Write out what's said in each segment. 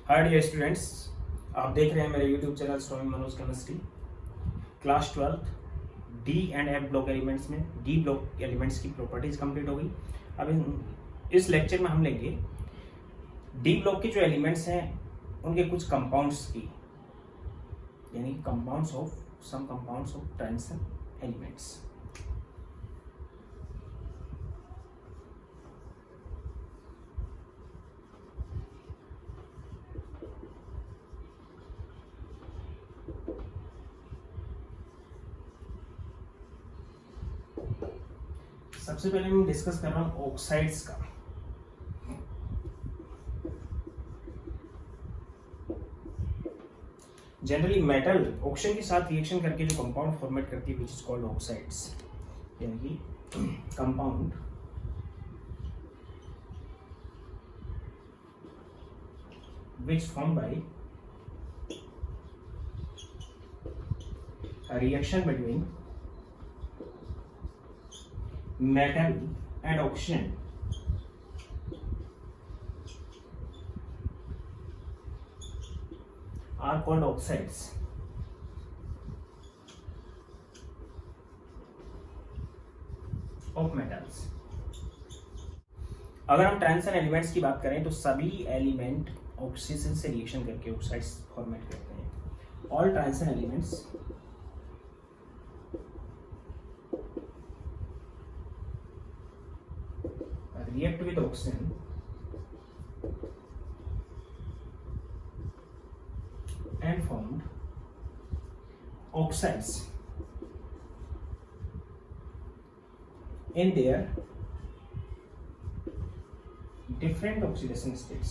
Hi dear students, आप देख रहे हैं मेरे YouTube channel Swami Manoj chemistry. Class 12 D and F block elements में डी ब्लॉक एलिमेंट्स की प्रॉपर्टीज कंप्लीट हो गई। अब इस लेक्चर में हम लेंगे डी ब्लॉक के जो एलिमेंट्स हैं उनके कुछ कंपाउंड्स की, यानी compounds of some compounds of transition elements. सबसे पहले मैं डिस्कस कर रहा हूं ऑक्साइड्स का। जनरली मेटल ऑक्सीजन के साथ रिएक्शन करके जो कंपाउंड फॉर्मेट करती है विच इज कॉल्ड ऑक्साइड्स, यानी कि compound which formed by a reaction between metal and oxygen are called oxides. Of metals. अगर हम ट्रांजिशन एलिमेंट्स की बात करें तो सभी एलिमेंट ऑक्सीजन से रिएक्शन करके ऑक्साइड्स फॉर्मेट करते हैं। All transition elements react with oxygen and formed oxides in their different oxidation states.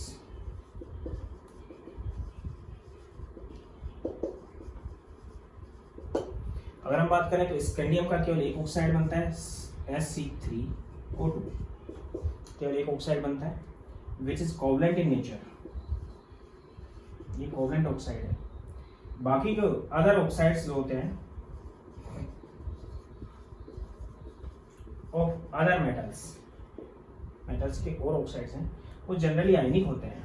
अगर हम बात करें तो स्कैंडियम का केवल एक ऑक्साइड बनता है Sc3O2, केवल एक ऑक्साइड बनता है which is covalent in nature. ये कोवलेंट ऑक्साइड है। बाकी जो अदर ऑक्साइड्स जो होते हैं ऑफ अदर मेटल्स के और ऑक्साइड्स हैं वो जनरली आयनिक होते हैं।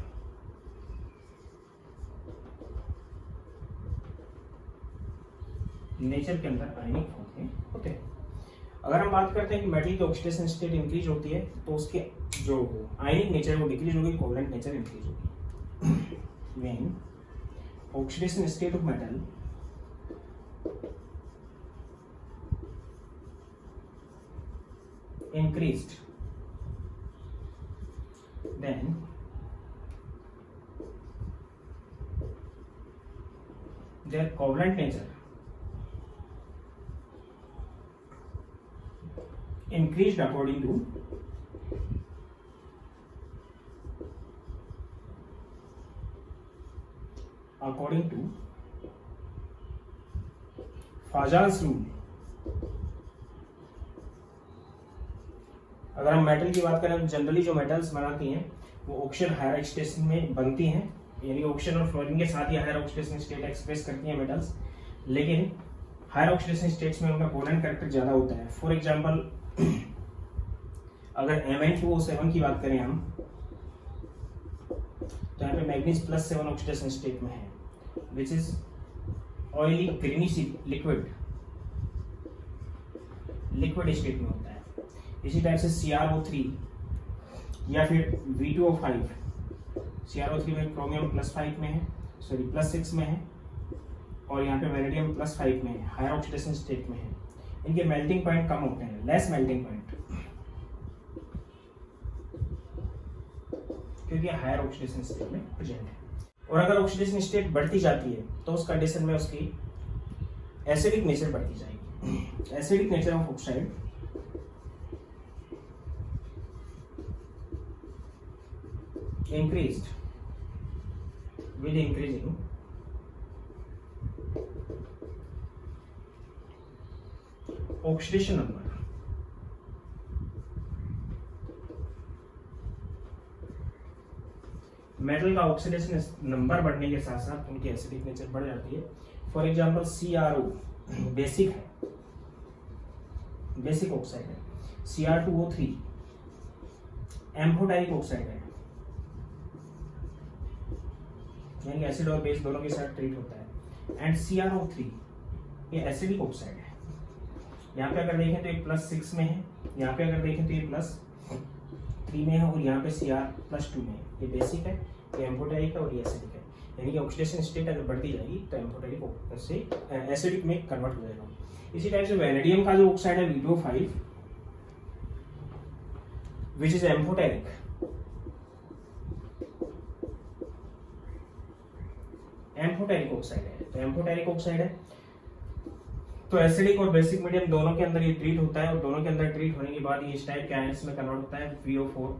नेचर के अंदर आयनिक होते हैं। अगर हम बात करते हैं कि मेटल की ऑक्सीडेशन स्टेट इंक्रीज होती है तो उसके जो आयनिक नेचर है वो डिक्रीज होगी, कोवलेंट नेचर इंक्रीज होगी। When oxidation state of metal increased, then their covalent nature increased according to Fajans rule. अगर हम मेटल की बात करें तो जनरली जो मेटल्स बनाती हैं वो ऑक्सीजन हायर ऑक्सीडेशन में बनती हैं, यानी ऑक्सीजन और फ्लोरीन के साथ ही हायर ऑक्सीडेशन स्टेट एक्सप्रेस करती हैं मेटल्स। लेकिन हायर ऑक्सीडेशन स्टेट्स में उनका कोवलेंट कैरेक्टर ज्यादा होता है। फॉर एग्जांपल अगर Mn2O7 की बात करें हम तो यहाँ पे मैग्नीज +7 ऑक्सीडेशन स्टेट में है which is oily greenish liquid state में होता है। इसी टाइप से CrO3 या फिर V2O5, CrO3 में क्रोमियम +5 में है, +6 में है, और यहाँ पे वेनेडियम +5 में है, हायर ऑक्सीडेशन स्टेट में है। इनके मेल्टिंग पॉइंट कम होते हैं, लेस मेल्टिंग पॉइंट, क्योंकि हायर ऑक्सीडेशन स्टेट में प्रेजेंट है। और अगर ऑक्सीडेशन स्टेट बढ़ती जाती है तो उस कंडीशन में उसकी एसिडिक नेचर बढ़ती जाएगी। Acidic nature of oxide increased with increasing oxidation number। Metal का ऑक्सीडेशन नंबर बढ़ने के साथ साथ उनकी एसिडिक नेचर बढ़ जाती है। फॉर एग्जांपल CrO बेसिक है, बेसिक ऑक्साइड है। Cr2O3 एम्फोटाइक ऑक्साइड है। यानी एसिड और बेस दोनों के साथ ट्रीट होता है। एंड CrO3 ये एसिडिक ऑक्साइड है। यहाँ पे अगर देखें तो ये +6 में है, यहाँ पे अगर देखें तो ये +3 में है और यहाँ पे Cr+2 में है। ये बेसिक है, ये एम्फोटेरिक है और ये एसिडिक है। यानी कि ऑक्सीडेशन स्टेट अगर बढ़ती जाएगी तो एम्फोटेरिक से एसिडिक में कन्वर्ट हो जाएगा। इसी टाइप से वैनेडियम का जो ऑक्साइड है V2O5 which is amphoteric, amphoteric oxide है। तो एम्फोटेरिक ऑक्साइड है तो एसिडिक और बेसिक मीडियम दोनों के अंदर ये ट्रीट होता है और दोनों के अंदर ट्रीट होने के बाद ये इस टाइप के आयंस में कन्वर्ट होता है VO4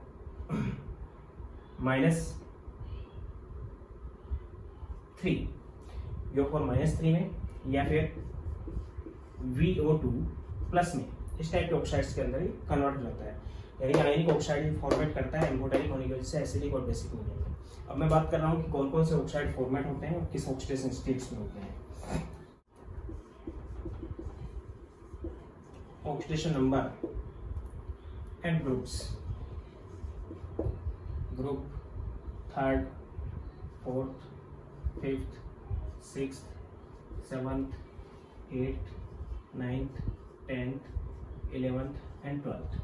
-3 VO4 -3 में या फिर VO2 प्लस में, इस टाइप के ऑक्साइड्स के अंदर ही कन्वर्ट हो जाता है। यानी आयनिक ऑक्साइड फॉर्मेट करता है एम्फोटेरिक होने की वजह से एसिडिक और बेसिक मीडियम में। अब मैं बात कर रहा हूँ कि कौन कौन से ऑक्साइड फॉर्मेट होते हैं और किस ऑक्सीडेशन स्टेट्स में होते हैं। Oxidation number and groups, group 3rd 4th 5th 6th 7th 8th 9th 10th 11th and 12th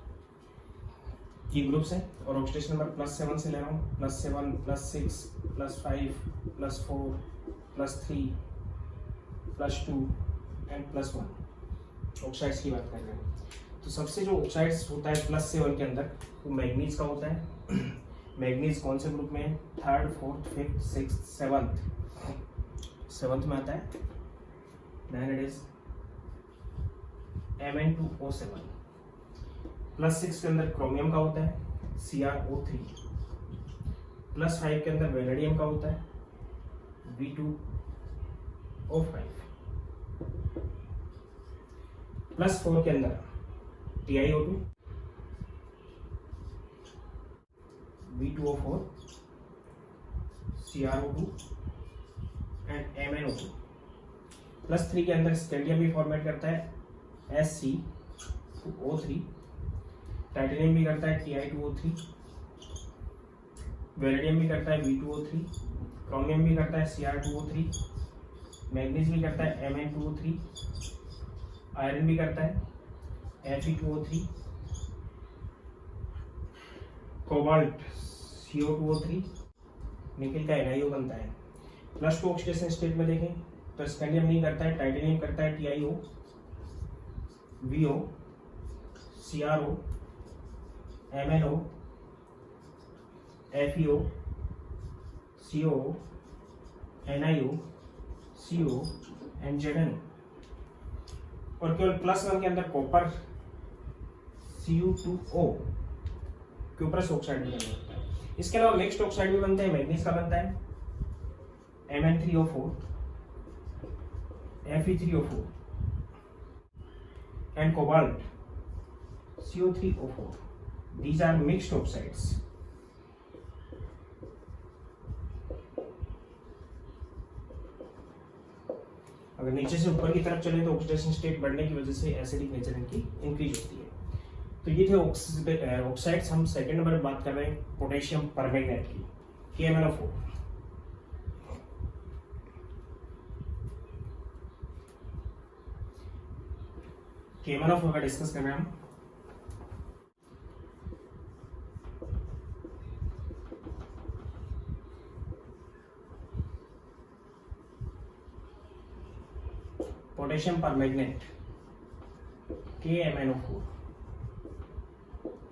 ये ग्रुप्स हैं। और ऑक्सीडेशन नंबर +7 से ले रहा हूँ, +7 +6 +5 +4 +3 +2 एंड +1 ऑक्साइड्स की बात कर रहे हैं। तो सबसे जो ऑक्साइड्स होता है +7 के अंदर वो मैग्नीज का होता है। मैग्नीज कौन से ग्रुप में है? 3rd 4th 5th 6th 7th में आता है। Then it is Mn2O7। +6 के अंदर क्रोमियम का होता है CrO3। +5 के अंदर वेनेडियम का होता है V2O5। +4 के अंदर TiO2 V2O4 CrO2 and MnO2। +3 के अंदर स्कैंडियम भी फॉर्मेट करता है SC2O3। टाइटेनियम भी करता है Ti2O3। वेनेडियम भी करता है V2O3। क्रोमियम भी करता है Cr2O3। मैग्नीज भी करता है Mn2O3। आयरन भी करता है Fe2O3। Cobalt CO2O3। निकल का NiO बनता है। +2 ऑक्सीडेशन स्टेट में देखें तो स्कैंडियम नहीं करता है, टाइटेनियम करता है TiO, VO, CrO, MnO, FeO, CO, NiO, CO and ZnO। और केवल +1 के अंदर कॉपर Cu2O क्यूप्रस ऑक्साइड भी बनता है। इसके अलावा नेक्स्ट ऑक्साइड भी बनते हैं, मैग्नीज का बनता है Mn3O4, Fe3O4 and cobalt CO3O4। These are mixed oxides. अगर नीचे से ऊपर की तरफ चले तो ऑक्सीडेशन स्टेट बढ़ने की वजह से एसिडिक नेचर इनकी इंक्रीज होती है। तो ये थे ऑक्साइड्स। हम सेकंड नंबर पर बात कर रहे हैं पोटेशियम परमैंगनेट की, KMnO4। KMnO4 का डिस्कस कर रहे हैं हम। Potassium permanganate KMnO4।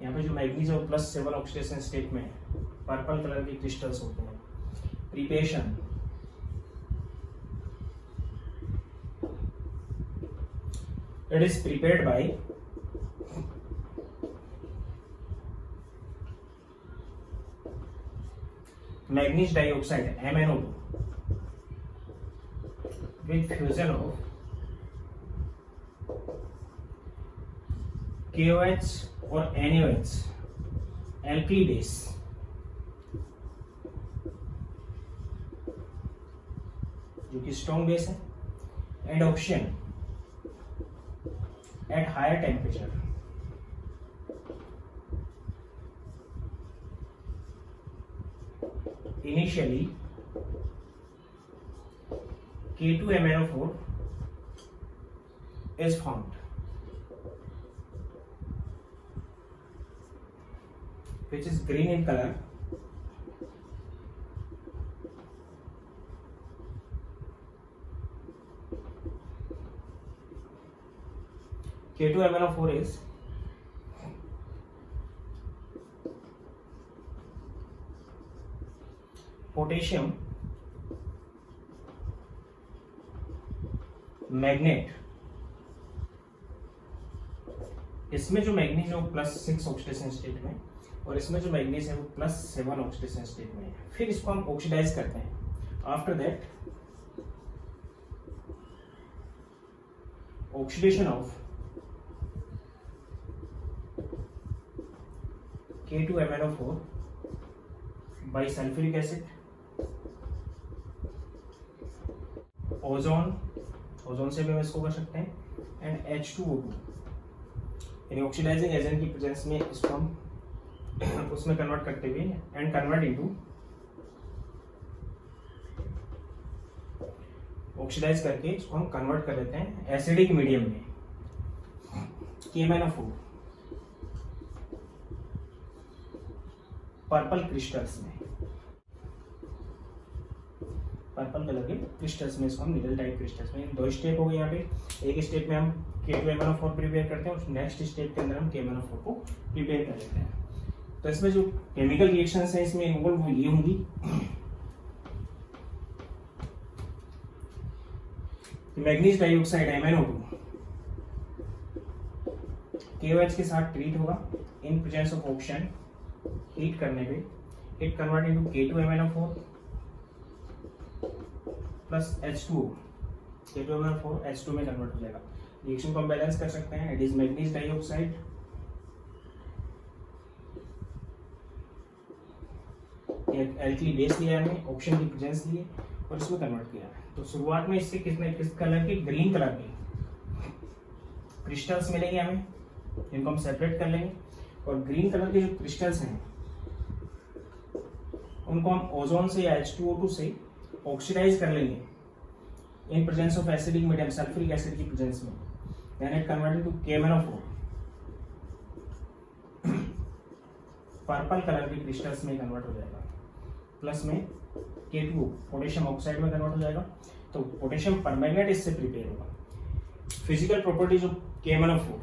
यहाँ पे जो मैग्नीज और +7 ऑक्सीडेशन स्टेट में पर्पल कलर के क्रिस्टल्स होते हैं। Preparation, it is prepared by manganese dioxide MnO2 with fusion of KOH और NaOH alkali base जो कि स्ट्रॉन्ग बेस है, and oxygen at higher temperature. Initially K2MnO4 is formed, which is green in color. K2MnO4 is potassium magnet. इसमें जो manganese है वो +6 oxidation state में, और इसमें जो मैग्नीज है वो +7 ऑक्सीडेशन स्टेट में है। फिर इसको हम ऑक्सीडाइज करते हैं। After that oxidation of K2MnO4 by sulphuric acid, ozone से भी हम इसको कर सकते हैं, एंड H2O2 यानी ऑक्सीडाइजिंग एजेंट की प्रेजेंस में इसको हम उसमें कन्वर्ट करते हुए एंड कन्वर्ट इनटू ऑक्सीडाइज करके इसको हम कन्वर्ट कर देते हैं एसिडिक मीडियम में KMnO4 पर्पल क्रिस्टल्स में, पर्पल कलर के क्रिस्टल्स में इसको हम निडल टाइप क्रिस्टल्स में। दो स्टेप हो गए यहाँ पे। एक स्टेप में हम K2MnO4 प्रिपेयर करते हैं और नेक्स्ट स्टेप के अंदर हम KMnO4 को प्रिपेयर कर लेते हैं। तो इसमें जो केमिकल रिएक्शंस हैं इसमें इन्वॉल्व वो ये होंगी। मैग्नीज डाइऑक्साइड MnO2 KOH के साथ ट्रीट होगा इन प्रेजेंस ऑफ ऑक्सीजन। हीट करने पे it convert into K2MnO4 plus H2O। K2MnO4 H2 में कन्वर्ट हो जाएगा। रिएक्शन को हम बैलेंस कर सकते हैं। इट इज मैग्नीज डाइऑक्साइड एक एल्कली बेस लिया है, ऑक्सीजन की प्रेजेंस ली है और इसमें कन्वर्ट किया है। तो शुरुआत में इससे किस कलर के, ग्रीन कलर के क्रिस्टल्स मिलेंगे हमें, इनको हम सेपरेट कर लेंगे और ग्रीन कलर के जो क्रिस्टल्स हैं उनको हम ओजोन से या H2O2 से ऑक्सीडाइज कर लेंगे in presence of acidic medium sulphuric acid की प्रेजेंस में। Then it converted to KMnO4 purple colour के क्रिस्टल्स में कन्वर्ट हो जाएगा, प्लस में K2O पोटेशियम ऑक्साइड में कन्वर्ट हो जाएगा। तो पोटेशियम परमैंगनेट इससे प्रिपेयर होगा। Physical properties of KMnO4,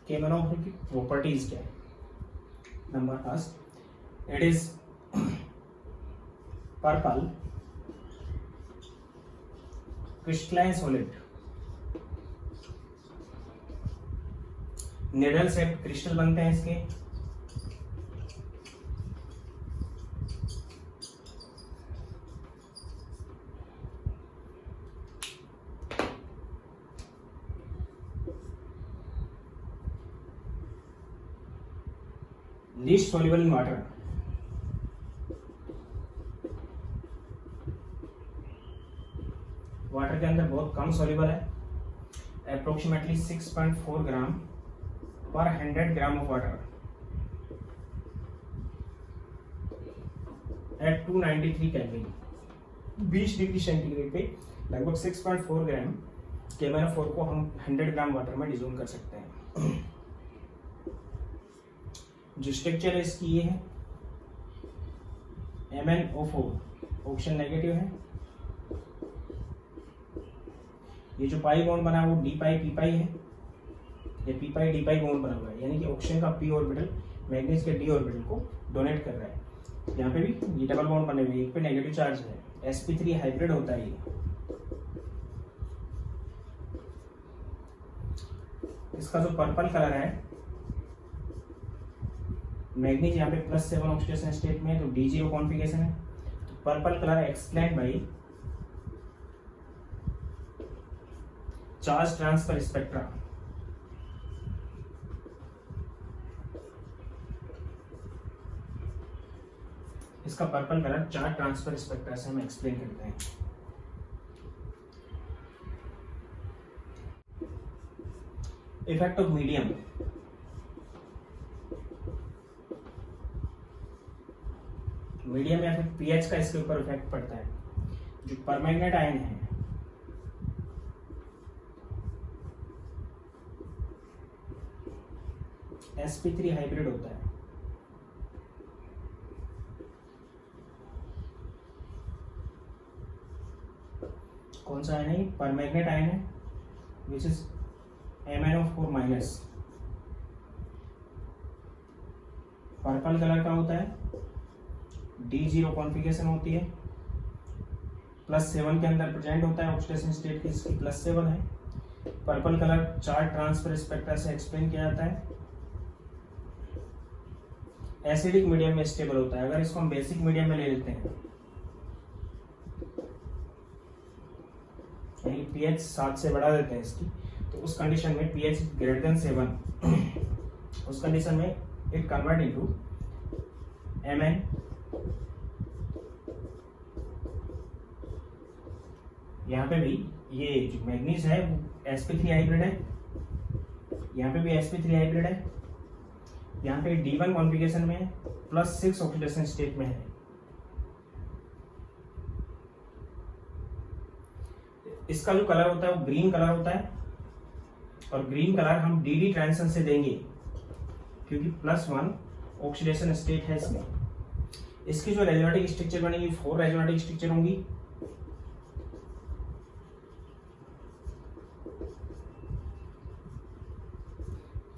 KMnO4 की प्रॉपर्टीज क्या है? Number first, it is purple crystalline solid, needle shaped crystal बनते हैं इसके। Least soluble in water, water के अंदर बहुत कम सॉल्युबल है, अप्रोक्सीमेटली 6.4 ग्राम पर 100 gram of water at 293 kelvin, 20 degree centigrade पे लगभग 6.4 ग्राम KMnO4 को हम 100 ग्राम वाटर में डिसोल्व कर सकते हैं। जो स्ट्रक्चर है इसकी ये है, MnO4 ऑक्सीजन नेगेटिव है। ये जो पाई बॉन्ड बना है वो डी पाई पी पाई है, ये पी पाई डी पाई बॉन्ड बना हुआ है, यानी कि ऑक्सीजन का पी ऑर्बिटल मैग्नीज के डी ऑर्बिटल को डोनेट कर रहा है। यहाँ पे भी ये डबल बॉन्ड बने हुए, एक पे नेगेटिव चार्ज है, sp3 हाइब्रिड होता है ये। इसका जो पर्पल कलर है, मैग्नीज यहाँ पे +7 ऑक्सीडेशन स्टेट में है, तो D0 कॉन्फिगरेशन है। तो purple colour explain by charge transfer spectra. इसका purple colour charge transfer spectra से हम एक्सप्लेन करते हैं। इफेक्ट ऑफ मीडियम, मीडियम या फिर पीएच का इसके ऊपर इफेक्ट पड़ता है। जो परमैंगनेट आयन है sp3 हाइब्रिड होता है। कौन सा आयन है? परमैंगनेट आयन है which is MnO4 minus. Purple colour का होता है, D0 कॉन्फ़िगरेशन होती है, +7 के अंदर प्रेजेंट होता है, ऑक्सीडेशन स्टेट की इसकी +7 है। पर्पल कलर 4 ट्रांसफर स्पेक्ट्रा से एक्सप्लेन किया जाता है। एसिडिक मीडियम में स्टेबल होता है। अगर इसको हम बेसिक मीडियम में ले लेते हैं, यानी pH 7 से बढ़ा देते हैं इसकी, तो उस कंडीशन में pH ग्रेटर देन 7, उस कंडीशन में इट कन्वर्ट इनटू Mn यहाँ पे भी ये जो मैग्नीज है वो sp3 हाइब्रिड है, यहाँ पे भी sp3 हाइब्रिड है, यहाँ पे D1 कॉन्फ़िगरेशन में +6 ऑक्सीडेशन स्टेट में है। इसका जो कलर होता है वो ग्रीन कलर होता है, और ग्रीन कलर हम dd ट्रांजिशन से देंगे क्योंकि +1 ऑक्सीडेशन स्टेट है इसमें। इसकी जो रेजोनेटिक स्ट्रक्चर बनेगी 4 रेजोनेटिक स्ट्रक्चर होंगी।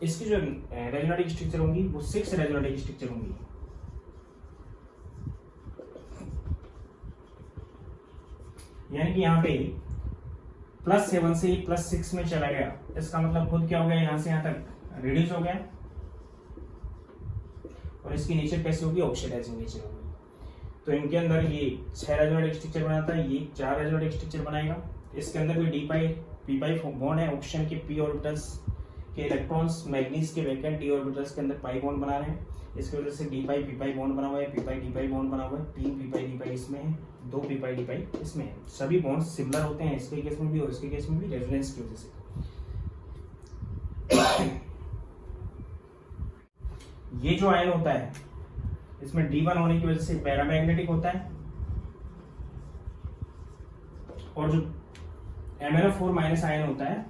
इसकी जो रेजोनेटिक स्ट्रक्चर होंगी वो 6 रेजोनेटिक स्ट्रक्चर होंगी। यानी कि यहाँ पे +7 से +6 में चला गया, इसका मतलब खुद क्या हो गया, यहाँ से यहाँ तक रिड्यूस हो गया, और इसकी नेचर कैसी होगी, ऑक्सीडाइजिंग नेचर होगी। तो इनके अंदर ये 6 रेजोनेटिक स्ट्रक्चर बनाता है, ये 4 रेजोनेटिक स्ट्रक्चर बनाएगा। इसके अंदर भी p बॉन्ड है, ऑक्सीजन के p ऑर्बिटल्स के इलेक्ट्रॉन्स मैग्नीज के वैकेंट d ऑर्बिटल्स के अंदर पाई बॉन्ड बना रहे हैं। इसकी वजह से p बॉन्ड बना हुआ है, p बॉन्ड बना हुआ है, 3 p इसमें है, 2 p इसमें है। सभी बॉन्ड सिमिलर होते हैं इसके केस में भी और इसके केस में भी, रेजोनेंस की वजह से। ये जो आयन होता है इसमें D1 होने की वजह से पैरामैग्नेटिक होता है, और जो MnO4 माइनस आयन होता है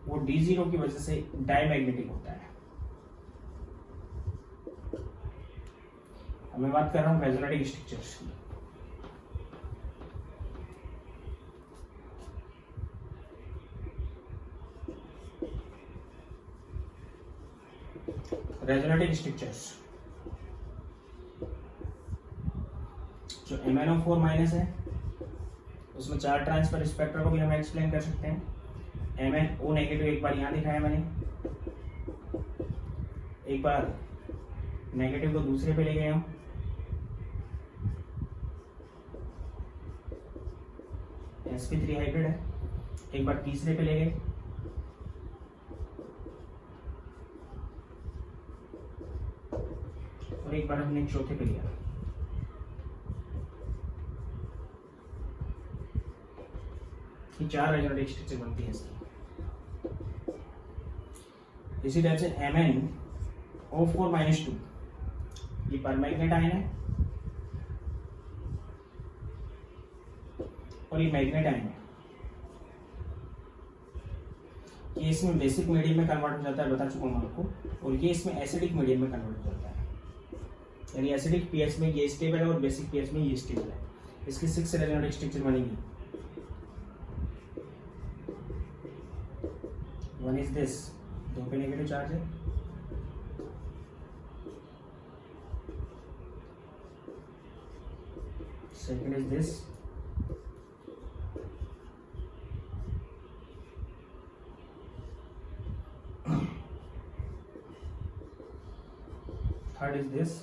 वो D0 की वजह से डायमैग्नेटिक होता है। अब मैं बात कर रहा हूं रेजोनेटिक स्ट्रक्चर्स की। रेजोनेटिक स्ट्रक्चर्स जो MnO4 माइनस है उसमें 4 ट्रांसफर स्पेक्ट्रा को भी हम एक्सप्लेन कर सकते हैं। MnO नेगेटिव एक बार यहाँ दिखाया मैंने, एक बार नेगेटिव को दूसरे पे ले गया हूँ, sp3 हाइब्रिड है, एक बार तीसरे पे ले गए, और एक बार हमने चौथे पे लिया। ये 4 रेजोनेटिक स्ट्रक्चर बनती है इसकी। इसी तरह से MnO4 माइनस 2 ये परमैग्नेट आयन है और ये मैग्नेट आयन है। ये इसमें बेसिक मीडियम में कन्वर्ट हो जाता है, बता चुका हूँ आपको, और ये इसमें एसिडिक मीडियम में कन्वर्ट हो जाता है। यानी एसिडिक पीएच में ये स्टेबल है और बेसिक पीएच में ये स्टेबल है। इसकी 6 रेजोनेटिक स्ट्रक्चर बनेगी। वन इज दिस, 2 पे नेगेटिव चार्ज है, second is this, third is this,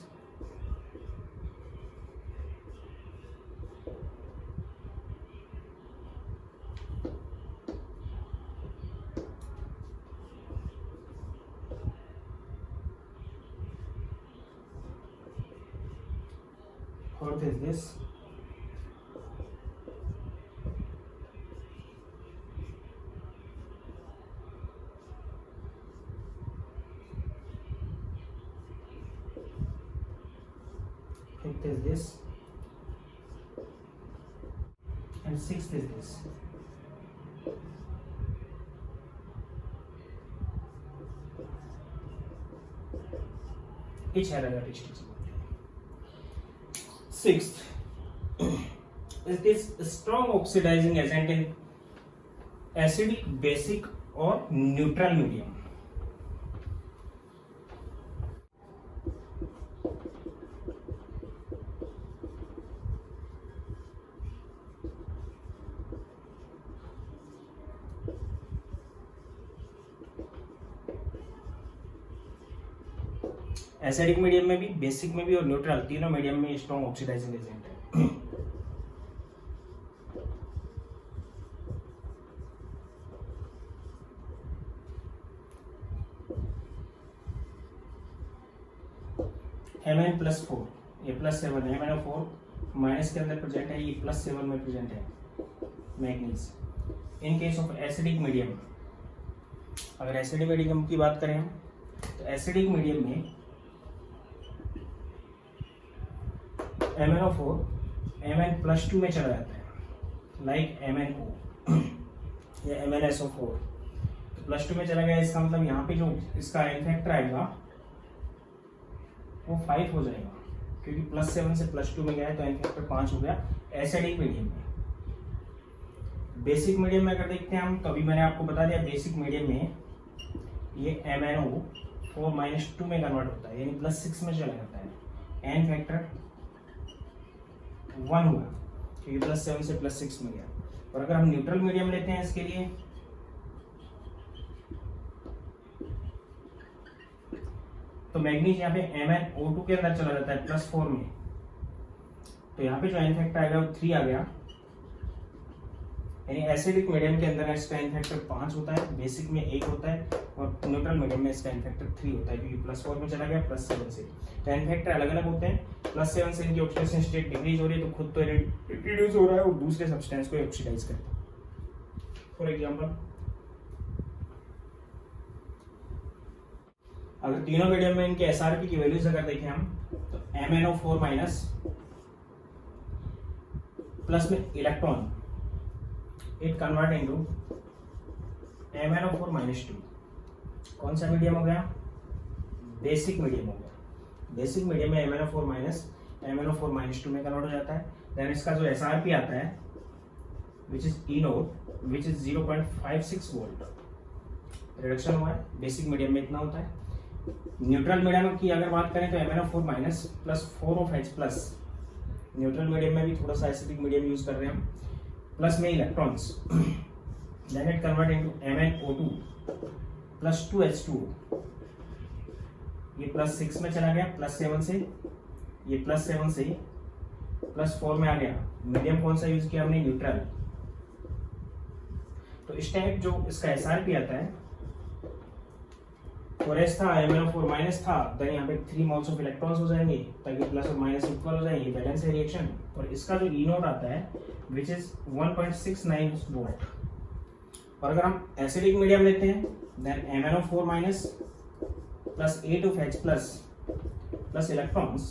fourth is this, is this and sixth is this. Each has a characteristic. Sixth is this strong oxidizing agent in acidic, basic or neutral medium. Acidic medium में भी, basic में भी और neutral तीनों medium में strong oxidising agent है। Mn+4 ये +7 है, MnO4 माइनस के अंदर प्रेजेंट है, ये +7 में प्रेजेंट है manganese. In case of acidic medium, अगर एसिडिक मीडियम की बात करें हम, तो एसिडिक मीडियम में MnO4 Mn+2 में चला जाता है, लाइक MnO या MnSO4 +2 में चला गया। इसका मतलब यहाँ पे जो इसका एन फैक्टर आएगा वो 5 हो जाएगा, क्योंकि +7 से +2 में गया है तो एन फैक्टर 5 हो गया एसिडिक मीडियम में। बेसिक मीडियम में अगर देखते हैं हम, तो अभी मैंने आपको बता दिया बेसिक मीडियम में ये MnO4-2 में कन्वर्ट होता है, यानी +6 में चला जाता है, एन फैक्टर 1 हुआ क्योंकि +7 से +6 में गया। और अगर हम न्यूट्रल मीडियम लेते हैं इसके लिए, तो मैग्नीज यहाँ पे MnO2 के अंदर चला जाता है +4 में, तो यहाँ पे जो एन फैक्टर आएगा वो 3 आ गया, यानी एसिडिक मीडियम के अंदर इसका एन फैक्टर 5 होता है, बेसिक में 1 होता है और न्यूट्रल मीडियम में इसका एन फैक्टर 3 होता है, क्योंकि +4 में चला गया +7 से। तो एन फैक्टर अलग अलग होते हैं, +7 से इनकी ऑक्सीडेशन स्टेट डिक्रीज हो रही है तो खुद तो रिड्यूस हो रहा है और दूसरे सब्सटेंस को ऑक्सीडाइज करता है। फॉर एग्जांपल, अगर तीनों मीडियम में इनके SRP की वैल्यूज अगर देखें हम, तो MnO4- प्लस में electron it convert into MnO4-2। कौन सा मीडियम हो गया? बेसिक मीडियम हो गया। बेसिक मीडियम में MnO4- में कन्वर्ट हो जाता है। देन इसका जो SRP आता है which is E0 which is 0.56 volt, reduction हुआ है। बेसिक मीडियम में इतना होता है। न्यूट्रल मीडियम की अगर बात करें तो MnO4- plus 4OH+, neutral medium में भी थोड़ा सा एसिडिक मीडियम यूज कर रहे हैं हम, प्लस में electrons, then it convert into MnO2 plus 2H2। ये +6 में चला गया, +7 से, ये +7 से +4 में आ गया। मीडियम कौन सा यूज किया हमने? न्यूट्रल। तो इस टाइप जो इसका SRP आता है, और एस था MnO4- था, देन यहाँ पे 3 मोल्स ऑफ इलेक्ट्रॉन्स हो जाएंगे ताकि प्लस और माइनस इक्वल हो जाएंगे, बैलेंस है रिएक्शन। और इसका जो E0 आता है विच इज 1.69 वोल्ट। और अगर हम एसिडिक मीडियम लेते हैं, then MnO4- plus 8OH plus electrons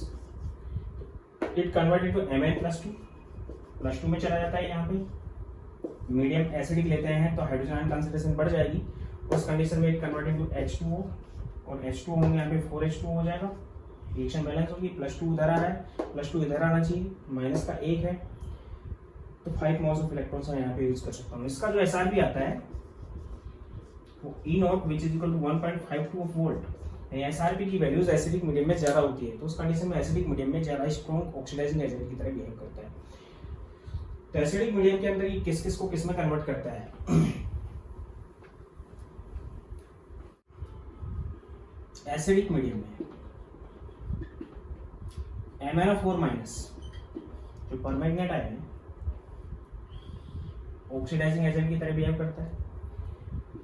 it convert into Mn+2 में चला जाता है। यहाँ पे मीडियम एसिडिक लेते हैं तो हाइड्रोजन आयन कंसंट्रेशन बढ़ जाएगी, उस कंडीशन में इट कन्वर्ट इनटू H2O, और H2O होंगे यहाँ पे 4H2O हो जाएगा, रिएक्शन बैलेंस होगी। +2 इधर आ रहा है, +2 इधर आना चाहिए, माइनस का 1 है, तो 5 मोल्स ऑफ इलेक्ट्रॉन्स मैं यहाँ पे यूज कर सकता हूँ। इसका जो SRP आता है वो E0 which is equal to 1.52 volt. SRP की वैल्यूज एसिडिक मीडियम में ज्यादा होती है, तो उस कंडीशन में एसिडिक मीडियम में ज्यादा स्ट्रॉन्ग ऑक्सीडाइजिंग एजेंट की तरह बिहेव करता है। तो एसिडिक मीडियम के अंदर ये किस किस को किस में कन्वर्ट करता है? एसिडिक मीडियम में MnO4- जो परमैंगनेट आयन है ऑक्सीडाइजिंग एजेंट की तरह बिहेव करता है।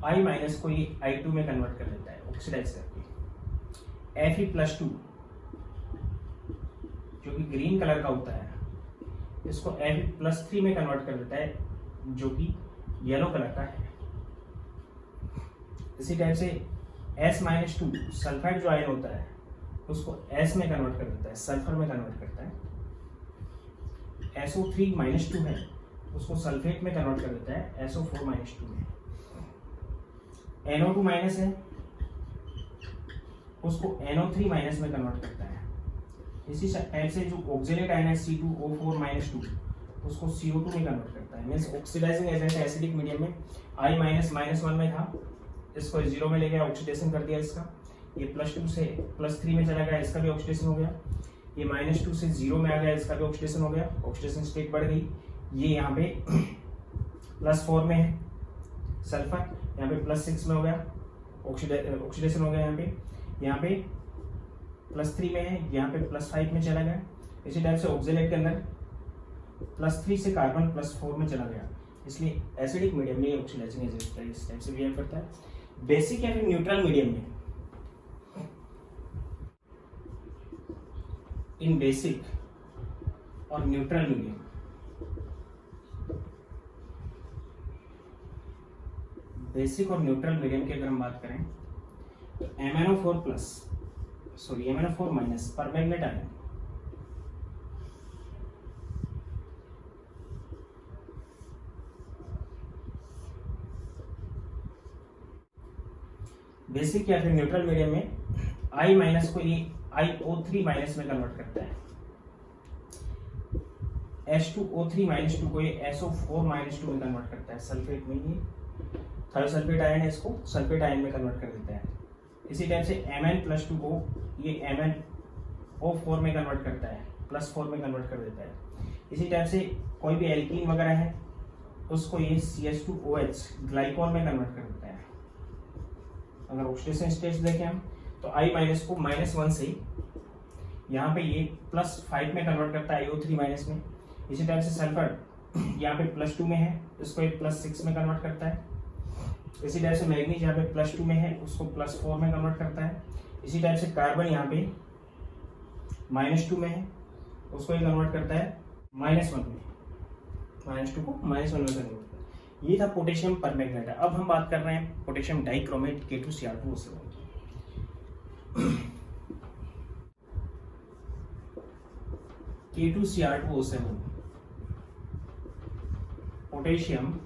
I- को ये I2 में कन्वर्ट कर देता है ऑक्सीडाइज करके। Fe+2 जो कि ग्रीन कलर का होता है, इसको Fe+3 में कन्वर्ट कर देता है, जो कि येलो कलर का है। इसी टाइप से S-2 सल्फाइड जो आयन होता है उसको S में कन्वर्ट कर देता है, सल्फर में कन्वर्ट करता है। SO3-2 है उसको सल्फेट में कन्वर्ट कर देता है SO4-2 में। NO2- है उसको NO3- में कन्वर्ट करता है। इसी टाइप से जो ऑक्जेलेट आयन है C2O4-2 उसको CO2 में कन्वर्ट करता है। Means oxidizing agent acidic medium में I-1 में था, इसको 0 में ले गया, ऑक्सीडेशन कर दिया इसका। ये +2 से +3 में चला गया, इसका भी ऑक्सीडेशन हो गया। ये -2 से 0 में आ गया, इसका भी ऑक्सीडेशन हो गया, ऑक्सीडेशन स्टेट बढ़ गई। ये यहाँ पे +4 में है सल्फर, यहाँ पे +6 में हो गया, ऑक्सीडेशन हो गया। यहाँ पे +3 में है, यहाँ पे +5 में चला गया। इसी टाइप से ऑक्जेलेट के अंदर +3 से कार्बन +4 में चला गया, इसलिए एसिडिक मीडियम में ऑक्सीडाइजिंग एजेंट इस टाइप से बिहेव करता है। बेसिक या फिर न्यूट्रल मीडियम में, इन बेसिक और न्यूट्रल मीडियम, बेसिक और न्यूट्रल मीडियम की अगर हम बात करें तो MnO4- परमैंगनेट आयन बेसिक या फिर न्यूट्रल मीडियम में I- को ये IO3- में कन्वर्ट करता है, H2O3-2 को ये SO4-2 में कन्वर्ट करता है। सल्फेट में ये थायोसल्फेट आयन है, इसको सल्फेट आयन में कन्वर्ट कर देता है। इसी टाइप से Mn+2 को ये MnO4 में कन्वर्ट करता है, +4 में कन्वर्ट कर देता है। इसी टाइप से कोई भी एल्कीन वगैरह है उसको ये CH2OH ग्लाइकॉल में कन्वर्ट कर देता है। अगर ऑक्सीडेशन स्टेट्स देखें हम तो I- को -1 से यहाँ पे ये +5 में कन्वर्ट करता है IO3- में। इसी टाइप से सल्फर यहाँ पे +2 में है, इसको ये +6 में कन्वर्ट करता है। इसी टाइप से मैग्नीज यहाँ पे +2 में है, उसको +4 में कन्वर्ट करता है। इसी टाइप से कार्बन यहाँ पे -2 में है, उसको ये कन्वर्ट करता है -1 में, -2 को -1 में कन्वर्ट करता है। ये था पोटेशियम परमैंगनेट। अब हम बात कर रहे हैं potassium dichromate K2Cr2O7 K2Cr2O7 potassium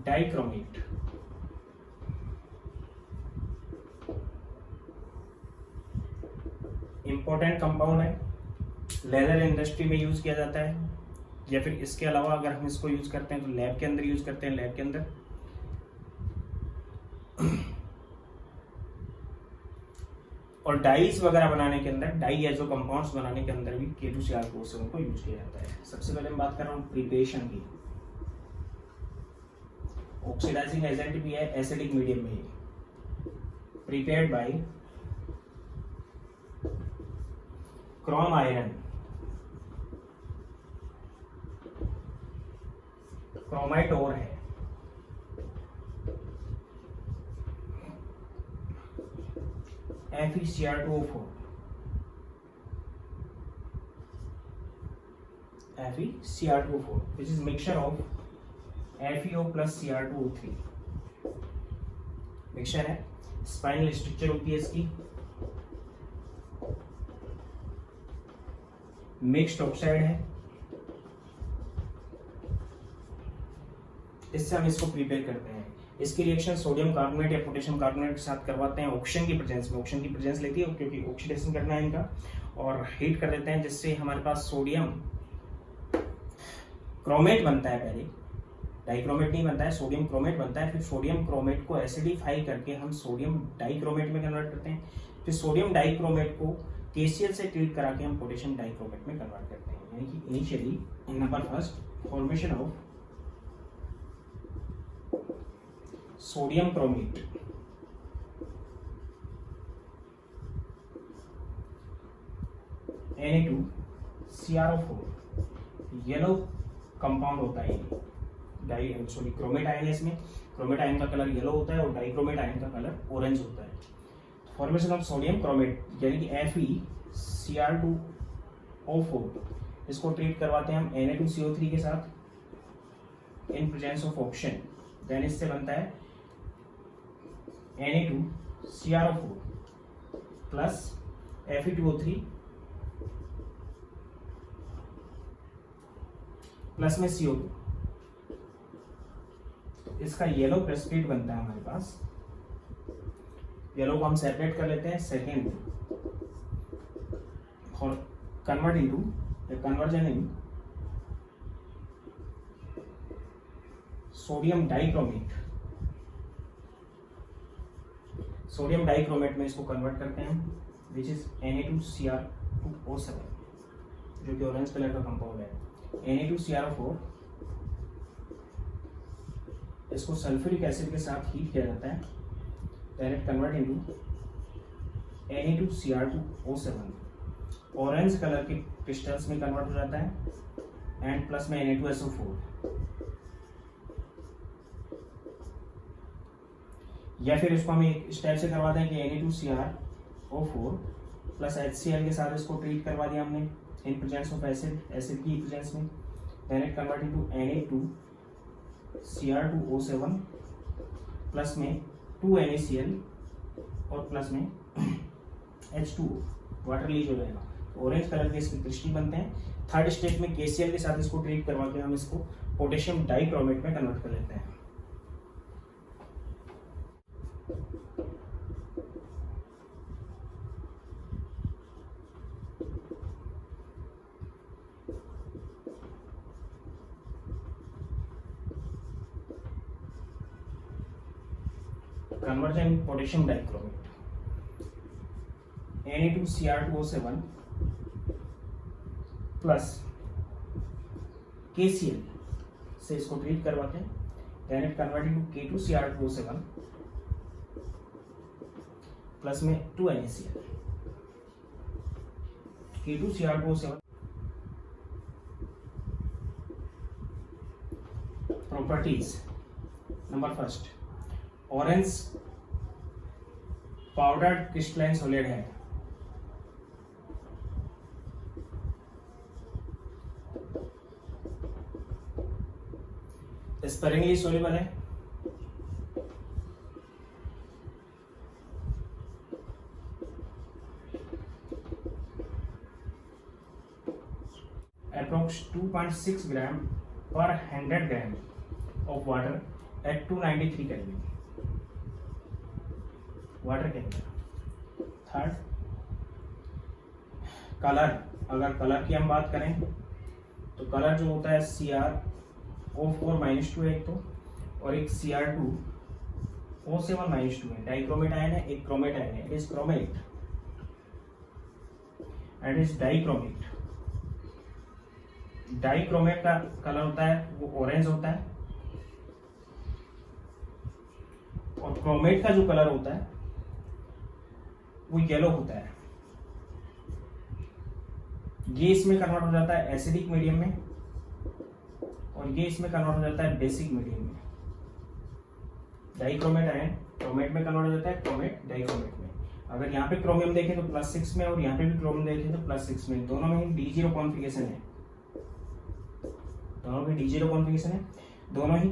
dichromate. Important compound है, लेदर इंडस्ट्री में यूज किया जाता है, या फिर इसके अलावा अगर हम इसको यूज करते हैं तो लैब के अंदर यूज करते हैं, लैब के अंदर। और डाइज वगैरह बनाने के अंदर, डाई एजो कंपाउंड्स बनाने के अंदर भी K2Cr2O7 को यूज किया जाता है। सबसे पहले हम बात कर रहा हूँ प्रिपरेशन की। ऑक्सीडाइजिंग एजेंट भी है एसिडिक मीडियम में, prepared by chrome iron, chromite ore है, FeCr2O4, FeCr2O4 which is mixture of FeO plus Cr2O3 mixture है। स्पाइनल स्ट्रक्चर होती है इसकी, मिक्स्ड ऑक्साइड है। इससे हम इसको प्रिपेयर करते हैं। इसकी रिएक्शन सोडियम कार्बोनेट या पोटेशियम कार्बोनेट के साथ करवाते हैं ऑक्सीजन की प्रेजेंस में। ऑक्सीजन की प्रेजेंस लेती है क्योंकि ऑक्सीडेशन करना है इनका, और हीट कर देते हैं, जिससे हमारे पास सोडियम क्रोमेट बनता है। पहले डाइक्रोमेट नहीं बनता है, सोडियम क्रोमेट बनता है। फिर सोडियम क्रोमेट को एसिडिफाई करके हम सोडियम डाइक्रोमेट में कन्वर्ट करते हैं। फिर सोडियम डाइक्रोमेट को KCl से ट्रीट करा के हम पोटेशियम डाइक्रोमेट में कन्वर्ट करते हैं। यानी कि initially number first formation of sodium chromate, Na2CrO4 yellow compound होता है। क्रोमेट आयन है, इसमें क्रोमेट आयन का कलर येलो होता है और डाइक्रोमेट आयन का कलर ऑरेंज होता है। फॉर्मेशन ऑफ सोडियम क्रोमेट यानी कि FeCr2O4, इसको ट्रीट करवाते हैं हम Na2CO3 के साथ in presence of oxygen. Then इससे बनता है Na2CrO4 प्लस Fe2O3 प्लस में CO2, इसका येलो प्रेसिपिटेट बनता है हमारे पास। येलो को हम सेपरेट कर लेते हैं। सेकेंड, और convert into conversion in sodium dichromate. Sodium dichromate में इसको कन्वर्ट करते हैं, विच इज Na2Cr2O7, जो कि ऑरेंज कलर का कंपाउंड है। Na2Cr4, इसको सल्फ्यूरिक एसिड के साथ हीट किया जाता है, direct convert into Na2Cr2O7, orange colour के क्रिस्टल्स में कन्वर्ट हो जाता है, एंड प्लस में Na2SO4, या फिर इसको हम एक स्टेप से करवाते हैं कि Na2Cr4 प्लस HCl के साथ इसको ट्रीट करवा दिया हमने इन प्रेजेंस ऑफ एसिड की प्रेजेंस में, direct convert into Na2Cr2O7 plus में 2NaCl और प्लस में H2O, वाटर रिलीज हो जाएगा। ऑरेंज कलर के इसके क्रिस्टल बनते हैं। थर्ड स्टेप में KCl के साथ इसको ट्रीट करवा के हम इसको पोटेशियम डाइक्रोमेट में कन्वर्ट कर लेते हैं। Conversion in potassium dichromate, Na2Cr2O7 plus KCl से इसको ट्रीट करवाते हैं, direct convert into K2Cr2O7 plus में 2NaCl। K2Cr2O7 properties, number first, orange powdered crystalline solid है, स्पेरिंगली सोल्यूबल है, अप्रोक्स 2.6 ग्राम पर 100 gram of water at 293 kelvin water के अंदर। थर्ड, कलर, अगर कलर की हम बात करें तो कलर जो होता है Cr O4-2 एक तो, और एक Cr2O7-2 है, डाइक्रोमेट आयन है, एक क्रोमेट आयन है। It is chromate and is dichromate. Dichromate का कलर होता है वो ऑरेंज होता है, और क्रोमेट का जो कलर होता है वो येलो होता है। ये इसमें कन्वर्ट हो जाता है एसिडिक मीडियम में, और ये इसमें कन्वर्ट हो जाता है बेसिक मीडियम में। डाइक्रोमेट आयन क्रोमेट में कन्वर्ट हो जाता है, क्रोमेट डाइक्रोमेट में। अगर यहाँ पे क्रोमियम देखें तो +6 में, और यहाँ पे भी क्रोमियम देखें तो +6 में, दोनों में ही D0 कॉन्फ़िगरेशन है, दोनों में D0 कॉन्फ़िगरेशन है, दोनों ही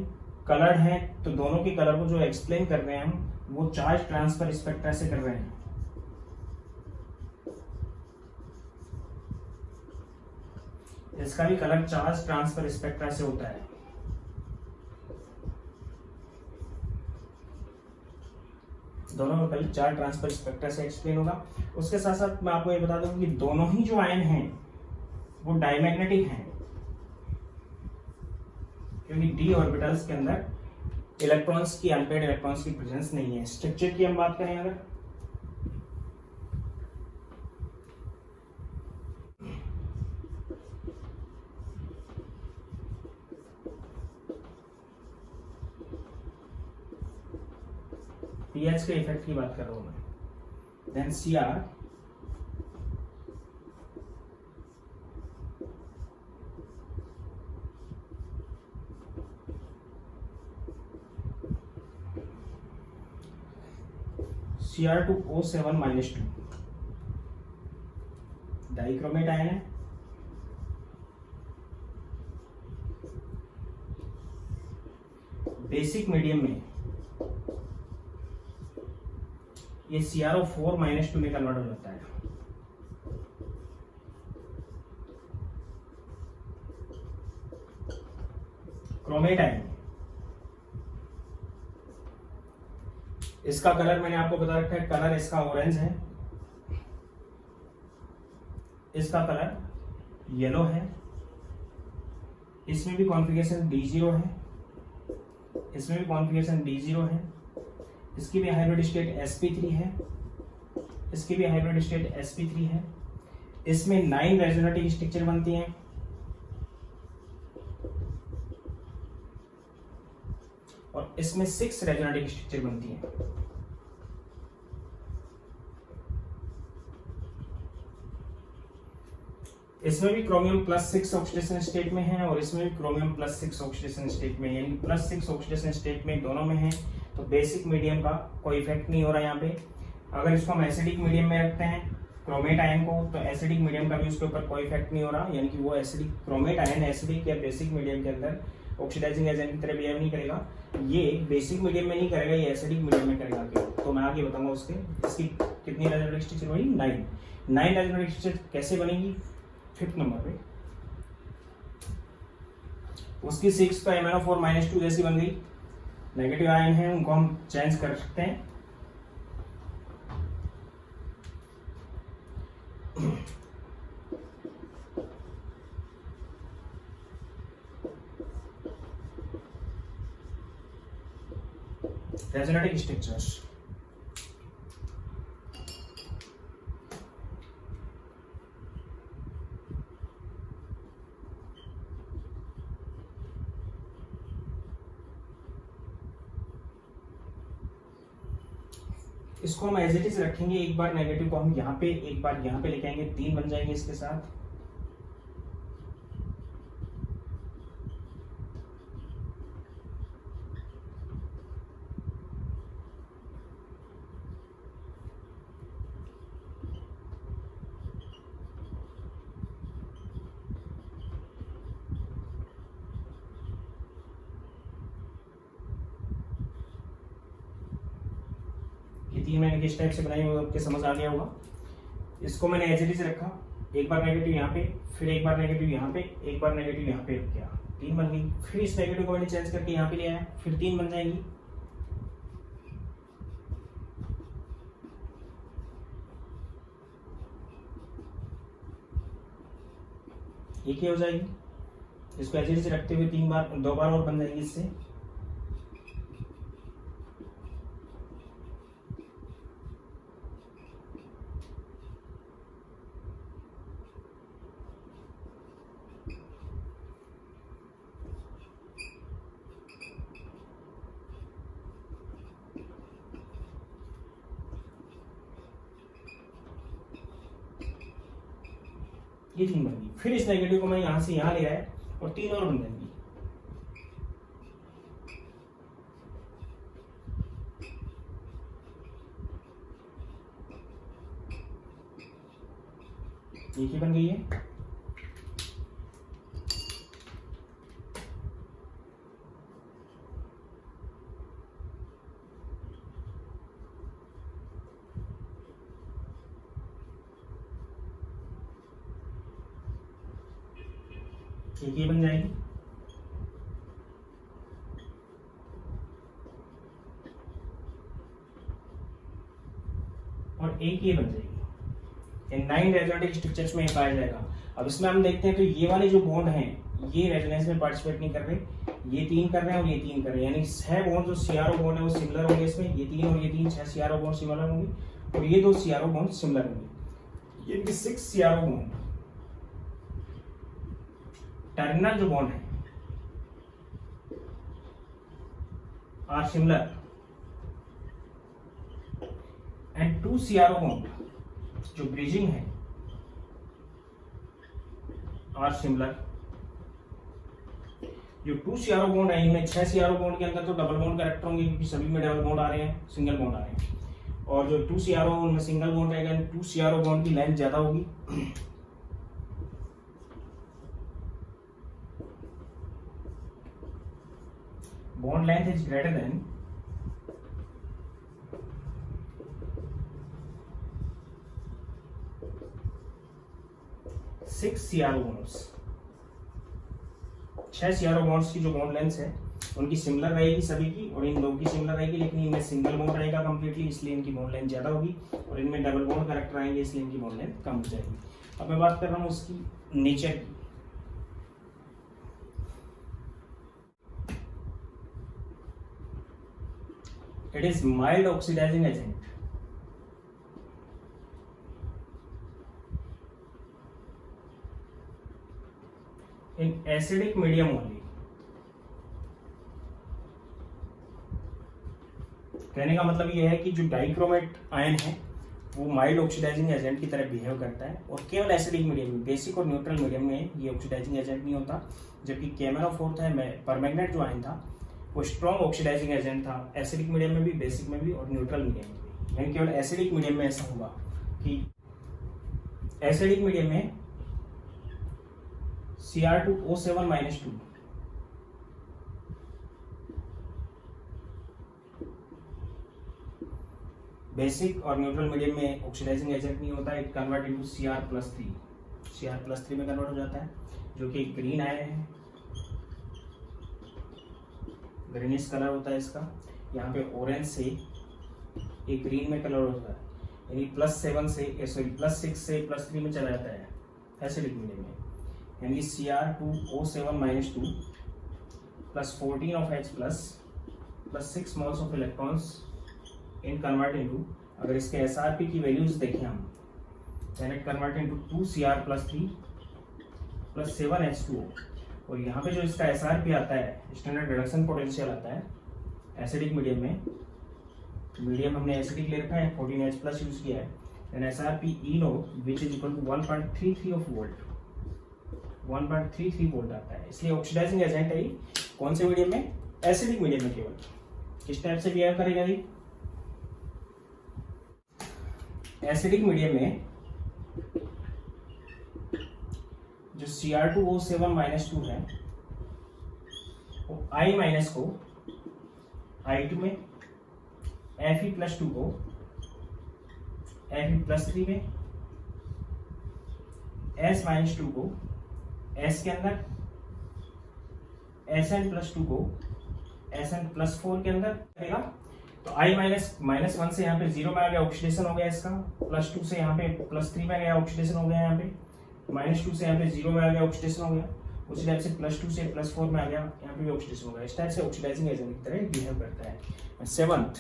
कलर्ड हैं। तो दोनों के कलर को जो एक्सप्लेन कर रहे हैं हम, वो चार्ज ट्रांसफर स्पेक्ट्रा से कर रहे हैं। इसका भी कलर चार्ज ट्रांसफर स्पेक्ट्रा से होता है। दोनों का कलर चार्ज ट्रांसफर स्पेक्ट्रा से एक्सप्लेन होगा। उसके साथ साथ मैं आपको ये बता दूं कि दोनों ही जो आयन हैं वो डायमैग्नेटिक हैं, क्योंकि d ऑर्बिटल्स के अंदर इलेक्ट्रॉन्स की, अनपेयर्ड इलेक्ट्रॉन्स की प्रेजेंस नहीं है। स्ट्रक्चर की हम बात करें अगर, पीएच के इफेक्ट की बात कर रहा हूं मैं, then Cr Cr2O7-2 dichromate ion है, बेसिक मीडियम में ये CrO4-2 में कन्वर्ट हो जाता है। Chromate ion. इसका कलर मैंने आपको बता रखा है, कलर इसका ऑरेंज है, इसका कलर येलो है, इसमें भी कॉन्फ़िगरेशन D0 है, इसमें भी कॉन्फ़िगरेशन D0 है, इसकी भी हाइब्रिड स्टेट sp3 है, इसकी भी हाइब्रिड स्टेट sp3 है। इसमें 9 रेजोनेटिव स्ट्रक्चर बनती हैं और इसमें 6 रेजोनेटिव स्ट्रक्चर बनती हैं। इसमें भी क्रोमियम +6 ऑक्सीडेशन स्टेट में है और इसमें भी क्रोमियम +6 ऑक्सीडेशन स्टेट में, यानी +6 ऑक्सीडेशन स्टेट में दोनों में है। तो बेसिक मीडियम का कोई इफेक्ट नहीं हो रहा यहाँ पे। अगर इसको हम एसिडिक मीडियम में रखते हैं क्रोमेट आयन को, तो एसिडिक मीडियम का भी उसके ऊपर कोई इफेक्ट नहीं हो रहा, यानी कि वो एसिडिक क्रोमेट आयन एसिडिक या बेसिक मीडियम के अंदर ऑक्सीडाइजिंग एजेंट की तरह बिहेव नहीं करेगा। ये बेसिक मीडियम में नहीं करेगा, ये एसिडिक मीडियम में करेगा। तो मैं आगे बताऊंगा उसके इसकी कितनी रेजोनेटिव स्ट्रक्चर बनी, 9 रेजोनेटिव स्ट्रक्चर कैसे बनेगी 5th नंबर पे। उसकी 6 तो MnO4 - 2 जैसी बन गई, नेगेटिव आयन है, उनको हम चेंज कर सकते हैं। रेजोनेटिव स्ट्रक्चर्स, इसको हम एज इट इज रखेंगे। एक बार नेगेटिव को हम यहाँ पे, एक बार यहाँ पे लेके आएंगे, 3 बन जाएंगे इसके साथ। ये 3 मैंने किस टाइप से बनाई वो आपके समझ आ गया होगा। इसको मैंने एज इट इज रखा, एक बार नेगेटिव यहाँ पे, फिर एक बार नेगेटिव यहाँ पे, एक बार नेगेटिव यहाँ पे रख दिया, 3 बन गई। फिर इस नेगेटिव को मैंने चेंज करके यहाँ पे ले आया, फिर 3 बन जाएंगी। एक ही हो जाएगी। इसको एज इट इज रखते हुए 2 बार और बन जाएगी इससे। ये 3 बन गई। फिर इस नेगेटिव को मैं यहाँ से यहाँ ले आया और 3 और बन जाएंगी। एक ही बन गई है। एक ही बन जाएगी। और एक ये बन जाएगी। इन 9 रेजोनेटिव स्ट्रक्चर्स में पाया जाएगा। अब इसमें हम देखते हैं तो ये वाले जो बॉन्ड हैं ये रेजोनेंस में पार्टिसिपेट नहीं कर रहे, ये 3 कर रहे हैं और ये 3 कर रहे हैं, यानी 6 बॉन्ड जो सीआरओ बॉन्ड है वो सिमिलर होंगे इसमें। ये 3 और ये 3 6 सीआरओ बॉन्ड सिमिलर होंगे और ये 2 सीआरओ बॉन्ड सिमिलर होंगे। ये 6 सीआरओ बॉन्ड टर्मिनल जो बॉन्ड है are similar and 2 CRO bond जो ब्रिजिंग है आर सिमिलर। जो 2 सीआरओ बॉन्ड है इनमें 6 सीआरओ बॉन्ड के अंदर तो डबल बॉन्ड कैरेक्टर होंगे क्योंकि सभी में डबल बॉन्ड आ रहे हैं, सिंगल बॉन्ड आ रहे हैं। और जो 2 सीआरओ उनमें सिंगल बॉन्ड रहेगा, 2 सीआरओ बॉन्ड की लेंथ ज्यादा होगी। bond length is greater than 6 CRO bonds। 6 CRO bonds की जो बॉन्ड लेंथ है उनकी सिमिलर रहेगी सभी की, और इन दो की सिमिलर रहेगी, लेकिन इनमें सिंगल बॉन्ड रहेगा कंप्लीटली, इसलिए इनकी बॉन्ड लेंथ ज़्यादा होगी, और इनमें डबल बॉन्ड कैरेक्टर आएंगे, इसलिए इनकी बॉन्ड लेंथ कम हो जाएगी। अब मैं बात कर रहा हूँ उसकी नेचर की। It is mild oxidizing agent. In acidic medium only. कहने का मतलब यह है कि जो डाइक्रोमेट आयन है वो माइल्ड ऑक्सीडाइजिंग एजेंट की तरह बिहेव करता है, और केवल एसिडिक मीडियम में, बेसिक और न्यूट्रल मीडियम में ये ऑक्सीडाइजिंग एजेंट नहीं होता। जबकि कैमेराफोर्थ है परमैंगनेट जो आयन था वो स्ट्रॉन्ग ऑक्सीडाइजिंग एजेंट था, एसिडिक मीडियम में भी, बेसिक में भी और न्यूट्रल मीडियम में भी। यानी केवल एसिडिक मीडियम में ऐसा होगा कि एसिडिक मीडियम में Cr2O7-2 बेसिक और न्यूट्रल मीडियम में ऑक्सीडाइजिंग एजेंट नहीं होता, it convert into Cr+3। Cr+3 में कन्वर्ट हो जाता है, जो कि ग्रीन आयन है, ग्रीनिश कलर होता है इसका। यहाँ पे ऑरेंज से एक ग्रीन में कलर होता है, यानी +6 से +3 में चला जाता है एसिडिक मीडियम में, यानी Cr2O7-2 +14 of H +6 moles of electrons in convert into, अगर इसके SRP की वैल्यूज देखें हम, then it convert into 2Cr+3 +7H2O, और यहाँ पे जो इसका SRP आता है, स्टैंडर्ड रिडक्शन पोटेंशियल आता है एसिडिक मीडियम में, मीडियम हमने एसिडिक ले रखा है, 14H+ यूज किया है, then SRP ENO which is equal to 1.33 volt, 1.33 volt आता है। इसलिए ऑक्सीडाइजिंग एजेंट है कौन से मीडियम में? एसिडिक मीडियम में। केवल किस टाइप से बिहेव करेगा जी? एसिडिक मीडियम में जो Cr2O7-2 है वो I- को I2 में, Fe+2 को Fe+3 में, S-2 को S के अंदर, Sn+2 को Sn+4 के अंदर करेगा। तो I-1 से यहाँ पे 0 में आ गया, ऑक्सीडेशन हो गया इसका, +2 से यहाँ पे +3 में गया, ऑक्सीडेशन हो गया यहाँ पे, -2 से यहाँ पे 0 में आ गया, ऑक्सीडेशन हो गया, उसी टाइप से +2 से +4 में आ गया, यहाँ पे भी ऑक्सीडेशन हो गया। इस टाइप से ऑक्सीडाइजिंग एजेंट की तरह बिहेव करता है। 7th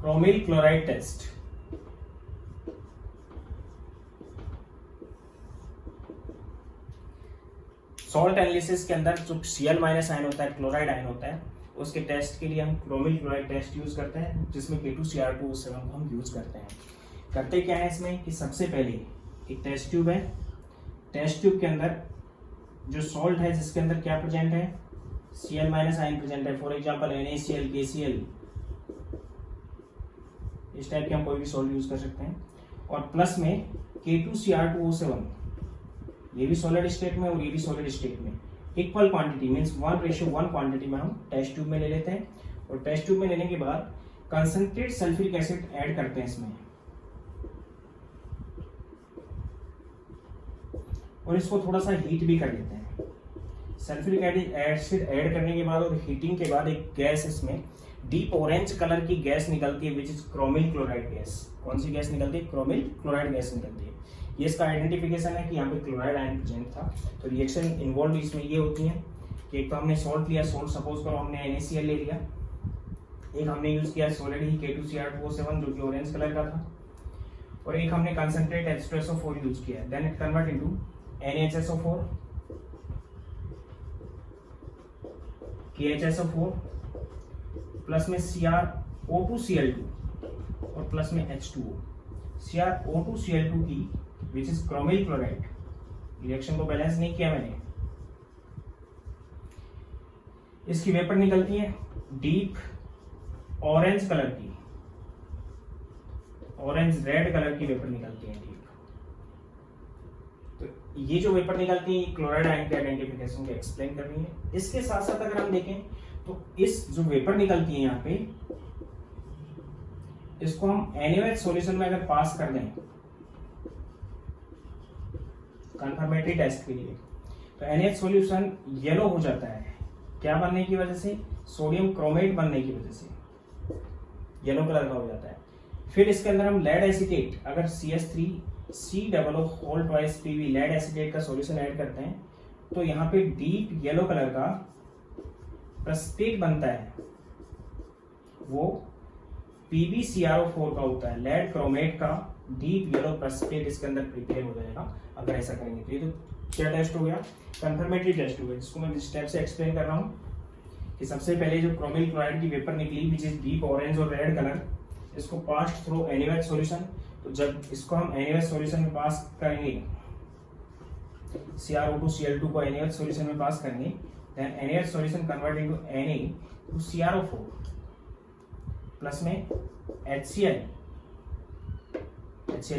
chromyl chloride test. Salt analysis के अंदर जो Cl- आयन होता है, क्लोराइड आयन होता है, उसके टेस्ट के लिए हम क्रोमिल क्लोराइड टेस्ट यूज करते हैं, जिसमें K2Cr2O7 को हम यूज करते हैं। करते क्या है इसमें कि सबसे पहले एक टेस्ट ट्यूब है, टेस्ट ट्यूब के अंदर जो सॉल्ट है जिसके अंदर क्या प्रेजेंट है, Cl- आयन प्रेजेंट है, फॉर एग्जांपल NaCl, KCl, इस टाइप के हम कोई भी सॉल्ट यूज कर सकते हैं, और प्लस में K2Cr2O7, ये भी सॉलिड स्टेट में और ये भी सॉलिड स्टेट में, इक्वल क्वांटिटी मींस 1:1 क्वांटिटी में हम टेस्ट ट्यूब में ले लेते हैं, और टेस्ट ट्यूब में लेने के बाद कंसंट्रेट सल्फ्यूरिक एसिड ऐड करते हैं इसमें, और इसको थोड़ा सा हीट भी कर लेते हैं। सल्फ्यूरिक एसिड ऐड करने के बाद और हीटिंग के बाद एक गैस, इसमें डीप ऑरेंज कलर की गैस निकलती है, विच इज क्रोमिल क्लोराइड गैस। कौन सी गैस निकलती है? क्रोमिल क्लोराइड गैस निकलती है। ये इसका आइडेंटिफिकेशन है कि यहाँ पे क्लोराइड आयन प्रेजेंट था। तो रिएक्शन इन्वॉल्व इसमें ये होती है कि एक तो हमने सॉल्ट लिया, सॉल्ट सपोज करो हमने NaCl ले लिया, एक हमने यूज किया सॉलिड ही K2Cr2O7 जो कि ऑरेंज कलर का था, और एक हमने कंसंट्रेट H2SO4 यूज किया, then it convert into NaHSO4, KHSO4 plus में CrO2Cl2 और प्लस में H2O। CrO2Cl2 की which is chromyl chloride, reaction को बैलेंस नहीं किया मैंने, इसकी वेपर निकलती है डीप ऑरेंज कलर की, ऑरेंज रेड कलर की वेपर निकलती है डीप। तो ये जो वेपर निकलती है क्लोराइड आयन के आइडेंटिफिकेशन को एक्सप्लेन कर रही है। इसके साथ साथ अगर हम देखें तो इस जो वेपर निकलती है यहाँ पे, इसको हम NaOH सॉल्यूशन में अगर पास कर दें कंफर्मेटरी टेस्ट के लिए, तो NaOH सॉल्यूशन येलो हो जाता है। क्या बनने की वजह से? सोडियम क्रोमेट बनने की वजह से येलो कलर का हो जाता है। फिर इसके अंदर हम लेड एसीटेट, अगर CH3COO2PV लेड एसीटेट का सॉल्यूशन ऐड करते हैं तो यहाँ पे डीप येलो कलर का प्रेसिपिटेट बनता है, वो PbCrO4 का होता है। लेड क्रोमेट का डीप येलो प्रेसिपिटेट इसके अंदर प्रिपेयर हो जाएगा अगर ऐसा करेंगे तो। ये तो क्या टेस्ट हो गया? कंफर्मेटरी टेस्ट हो गया, जिसको मैं स्टेप से एक्सप्लेन कर रहा हूँ कि सबसे पहले जो क्रोमिल क्लोराइड की वेपर निकली विच इज डीप ऑरेंज और रेड कलर, इसको पास थ्रू NaOH सॉल्यूशन। तो जब इसको हम NaOH सॉल्यूशन में पास करेंगे, CrO2Cl2 को NaOH सॉल्यूशन में पास करेंगे, then NaOH solution convert into Na2CrO4 plus में HCl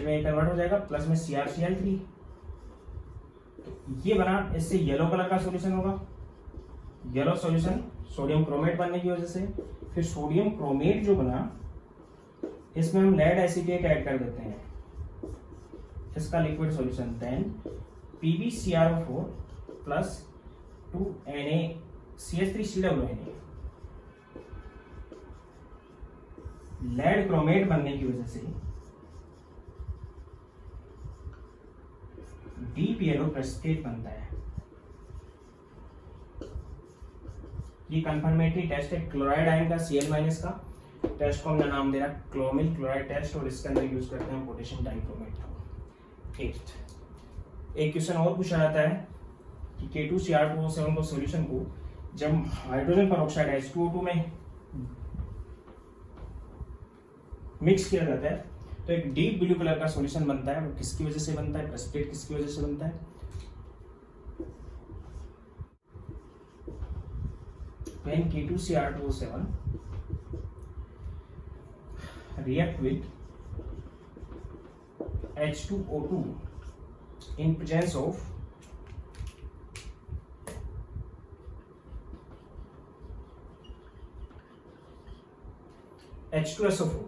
में कन्वर्ट हो जाएगा, प्लस में CrCl3। ये बना, इससे येलो कलर का सॉल्यूशन होगा। येलो सॉल्यूशन सोडियम क्रोमेट बनने की वजह से। फिर सोडियम क्रोमेट जो बना, इसमें हम लेड एसीटेट ऐड कर देते हैं, इसका liquid solution. Then PbCrO4 plus 2NaCH3COONA lead chromate बनने की वजह से डीप येलो प्रेसिपिटेट बनता है। ये कंफर्मेटरी टेस्ट है क्लोराइड आयन का, Cl- का टेस्ट को हमने नाम दे रहा क्लोमिल क्लोराइड टेस्ट, और इसके अंदर यूज करते हैं पोटेशियम डाइक्रोमेट को। एक क्वेश्चन और पूछा जाता है कि K2Cr2O7 को सॉल्यूशन को जब हाइड्रोजन परऑक्साइड H2O2 में मिक्स किया जाता है तो एक डीप ब्लू कलर का सॉल्यूशन बनता है। वो किसकी वजह से बनता है? प्रेसिपिटेट किसकी वजह से बनता है? When K2Cr2O7 react with H2O2 in presence of H2SO4,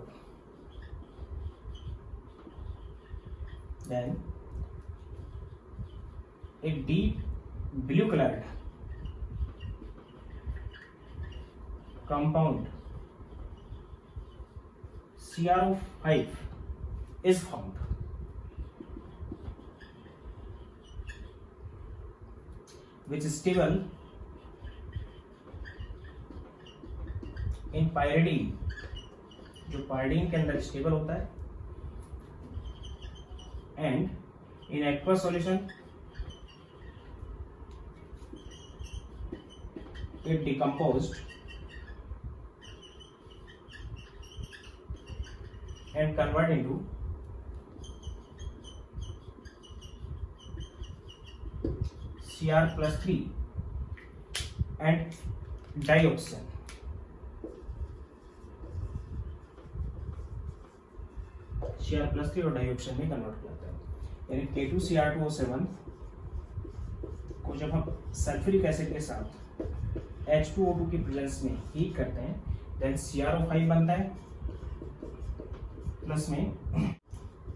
then a deep blue colored compound CrO5 is found. Which is stable in pyridine, जो pyridine के अंदर स्टेबल होता है, and in aqueous solution it decomposed and convert into Cr+3 and dioxin. Cr+3 और dioxin में convert हो जाता है। यानी K2Cr2O7 को जब हम सल्फ्यूरिक एसिड के साथ H2O2 की प्रेजेंस में हीट करते हैं, देन CrO5 बनता है, प्लस में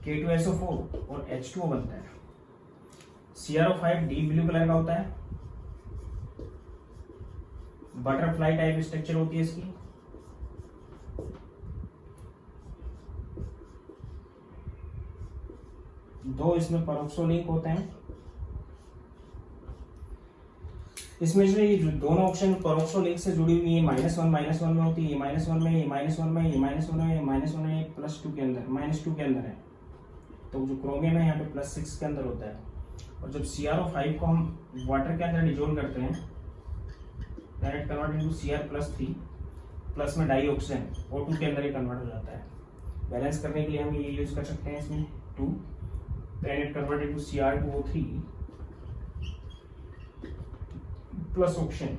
K2SO4 और H2O बनता है। CrO5 डीप ब्लू कलर का होता है, बटरफ्लाई टाइप स्ट्रक्चर होती है इसकी। दो इसमें परोक्सो लिंक होते हैं। इसमें जो ये दोनों ऑप्शन परोक्सो लिंक से जुड़ी हुई है, -1 में होती है, ये -1 में, ये -1 में, ये -1 में, ये -1 में, ये +2 के अंदर, -2 के अंदर है। तो जो क्रोमियम है यहाँ पे +6 के अंदर होता है। और जब CrO5 को हम वाटर के अंदर डिजोल्व करते हैं, direct convert into Cr+3 plus में डाइऑक्सिन O2 के अंदर ही कन्वर्ट हो जाता है। बैलेंस करने के लिए हम ये यूज कर सकते हैं इसमें 2, then it convert into Cr2O3 plus option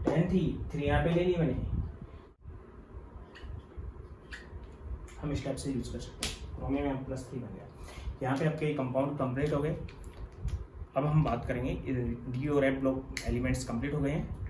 10 थी, 3 यहाँ पे ले ली मैंने, हम स्टेप से यूज कर सकते हैं। क्रोमियम में +3 बन गया। यहाँ पे आपके कंपाउंड कंप्लीट हो गए। अब हम बात करेंगे डी और एफ ब्लॉक एलिमेंट्स कंप्लीट हो गए हैं।